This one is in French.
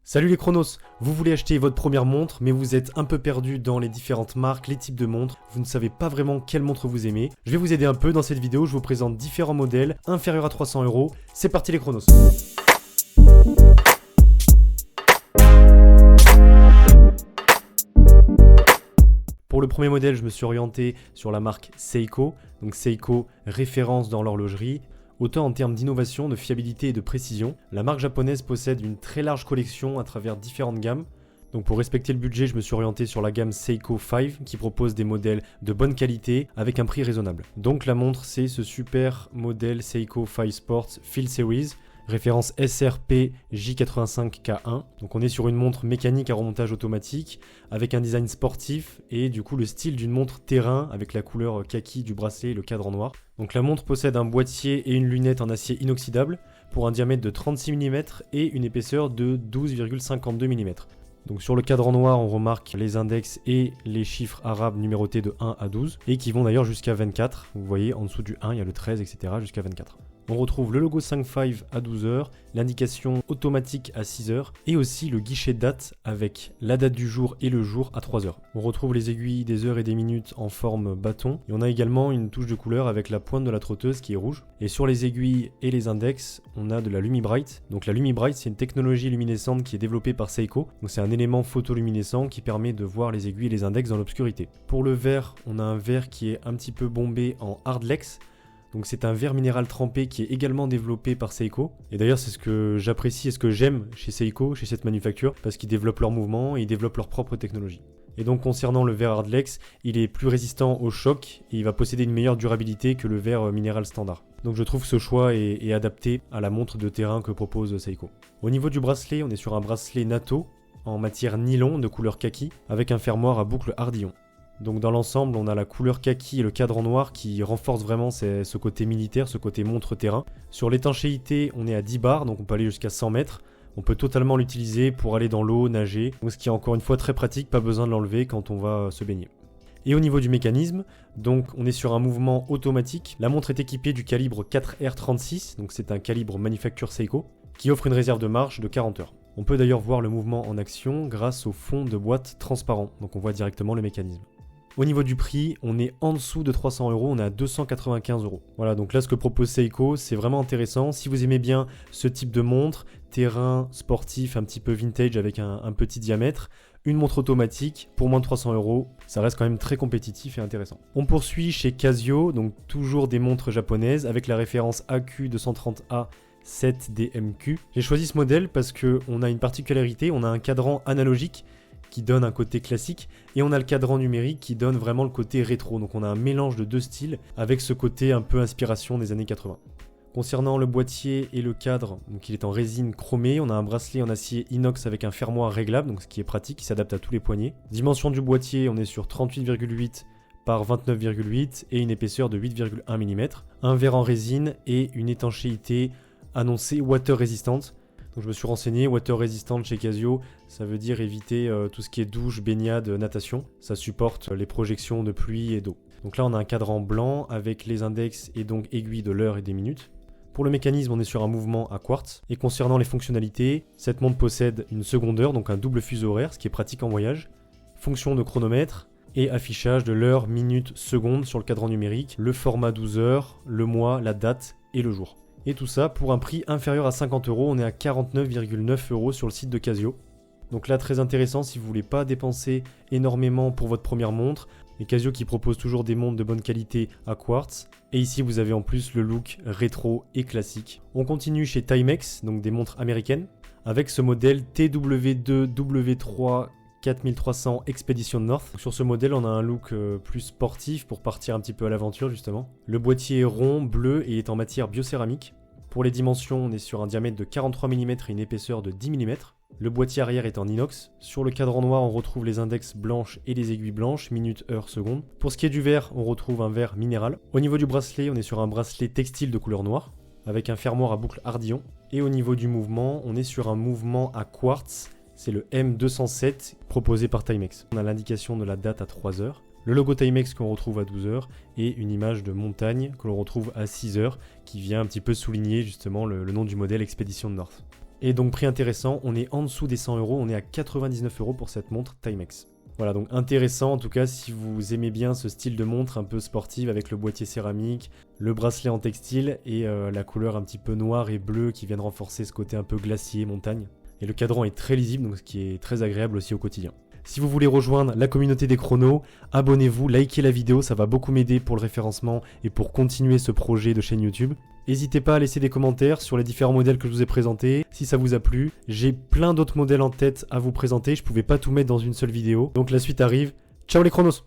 Salut les chronos, vous voulez acheter votre première montre mais vous êtes un peu perdu dans les différentes marques, les types de montres, vous ne savez pas vraiment quelle montre vous aimez. Je vais vous aider un peu dans cette vidéo, je vous présente différents modèles inférieurs à 300 €. C'est parti les chronos. Pour le premier modèle, je me suis orienté sur la marque Seiko, donc Seiko référence dans l'horlogerie. Autant en termes d'innovation, de fiabilité et de précision, la marque japonaise possède une très large collection à travers différentes gammes. Donc pour respecter le budget, je me suis orienté sur la gamme Seiko 5 qui propose des modèles de bonne qualité avec un prix raisonnable. Donc la montre, c'est ce super modèle Seiko 5 Sports Field Series, référence SRP J85K1. Donc on est sur une montre mécanique à remontage automatique avec un design sportif et du coup le style d'une montre terrain avec la couleur kaki du bracelet et le cadre en noir. Donc la montre possède un boîtier et une lunette en acier inoxydable pour un diamètre de 36 mm et une épaisseur de 12,52 mm. Donc sur le cadre en noir, on remarque les index et les chiffres arabes numérotés de 1 à 12 et qui vont d'ailleurs jusqu'à 24. Vous voyez, en dessous du 1, il y a le 13, etc. jusqu'à 24. On retrouve le logo 5.5 à 12h, l'indication automatique à 6h et aussi le guichet date avec la date du jour et le jour à 3h. On retrouve les aiguilles des heures et des minutes en forme bâton et on a également une touche de couleur avec la pointe de la trotteuse qui est rouge. Et sur les aiguilles et les index, on a de la Lumibright. Donc la Lumibright, c'est une technologie luminescente qui est développée par Seiko. Donc c'est un élément photoluminescent qui permet de voir les aiguilles et les index dans l'obscurité. Pour le verre, on a un verre qui est un petit peu bombé en Hardlex. Donc c'est un verre minéral trempé qui est également développé par Seiko. Et d'ailleurs c'est ce que j'apprécie et ce que j'aime chez Seiko, chez cette manufacture, parce qu'ils développent leur mouvement et ils développent leur propre technologie. Et donc concernant le verre Hardlex, il est plus résistant au choc et il va posséder une meilleure durabilité que le verre minéral standard. Donc je trouve que ce choix est adapté à la montre de terrain que propose Seiko. Au niveau du bracelet, on est sur un bracelet NATO en matière nylon de couleur kaki avec un fermoir à boucle Hardillon. Donc dans l'ensemble, on a la couleur kaki et le cadre en noir qui renforcent vraiment ce côté militaire, ce côté montre-terrain. Sur l'étanchéité, on est à 10 bars, donc on peut aller jusqu'à 100 mètres. On peut totalement l'utiliser pour aller dans l'eau, nager, donc ce qui est encore une fois très pratique, pas besoin de l'enlever quand on va se baigner. Et au niveau du mécanisme, donc on est sur un mouvement automatique. La montre est équipée du calibre 4R36, donc c'est un calibre manufacture Seiko, qui offre une réserve de marche de 40 heures. On peut d'ailleurs voir le mouvement en action grâce au fond de boîte transparent, donc on voit directement le mécanisme. Au niveau du prix, on est en dessous de 300 €, on est à 295 €. Voilà, donc là ce que propose Seiko, c'est vraiment intéressant. Si vous aimez bien ce type de montre, terrain, sportif, un petit peu vintage avec un petit diamètre, une montre automatique pour moins de 300 €, ça reste quand même très compétitif et intéressant. On poursuit chez Casio, donc toujours des montres japonaises avec la référence AQ230A 7DMQ. J'ai choisi ce modèle parce qu'on a une particularité, on a un cadran analogique qui donne un côté classique et on a le cadran numérique qui donne vraiment le côté rétro. Donc on a un mélange de deux styles avec ce côté un peu inspiration des années 80. Concernant le boîtier et le cadre, donc il est en résine chromée, on a un bracelet en acier inox avec un fermoir réglable, donc ce qui est pratique, qui s'adapte à tous les poignets. Dimension du boîtier, on est sur 38,8 par 29,8 et une épaisseur de 8,1 mm. Un verre en résine et une étanchéité annoncée water résistante. Donc je me suis renseigné, water résistante chez Casio, ça veut dire éviter tout ce qui est douche, baignade, natation. Ça supporte les projections de pluie et d'eau. Donc là on a un cadran blanc avec les index et donc aiguilles de l'heure et des minutes. Pour le mécanisme, on est sur un mouvement à quartz. Et concernant les fonctionnalités, cette montre possède une seconde heure, donc un double fuseau horaire, ce qui est pratique en voyage. Fonction de chronomètre et affichage de l'heure, minute, seconde sur le cadran numérique, le format 12 heures, le mois, la date et le jour. Et tout ça pour un prix inférieur à 50 €, on est à 49,9 € sur le site de Casio. Donc là très intéressant si vous voulez pas dépenser énormément pour votre première montre. Et Casio qui propose toujours des montres de bonne qualité à quartz. Et ici vous avez en plus le look rétro et classique. On continue chez Timex, donc des montres américaines, avec ce modèle TW2W3 4300 Expedition North. Donc sur ce modèle, on a un look plus sportif pour partir un petit peu à l'aventure justement. Le boîtier est rond, bleu et est en matière biocéramique. Pour les dimensions, on est sur un diamètre de 43 mm et une épaisseur de 10 mm. Le boîtier arrière est en inox. Sur le cadran noir, on retrouve les index blanches et les aiguilles blanches, minutes, heures, secondes. Pour ce qui est du verre, on retrouve un verre minéral. Au niveau du bracelet, on est sur un bracelet textile de couleur noire, avec un fermoir à boucle Hardillon. Et au niveau du mouvement, on est sur un mouvement à quartz. C'est le M207 proposé par Timex. On a l'indication de la date à 3 heures, le logo Timex qu'on retrouve à 12 heures et une image de montagne que l'on retrouve à 6 heures qui vient un petit peu souligner justement le nom du modèle Expedition North. Et donc prix intéressant, on est en dessous des 100 euros, on est à 99 euros pour cette montre Timex. Voilà, donc intéressant en tout cas si vous aimez bien ce style de montre un peu sportive avec le boîtier céramique, le bracelet en textile et la couleur un petit peu noire et bleue qui viennent renforcer ce côté un peu glacier, montagne. Et le cadran est très lisible, donc ce qui est très agréable aussi au quotidien. Si vous voulez rejoindre la communauté des chronos, abonnez-vous, likez la vidéo, ça va beaucoup m'aider pour le référencement et pour continuer ce projet de chaîne YouTube. N'hésitez pas à laisser des commentaires sur les différents modèles que je vous ai présentés, si ça vous a plu. J'ai plein d'autres modèles en tête à vous présenter, je pouvais pas tout mettre dans une seule vidéo. Donc la suite arrive. Ciao les chronos!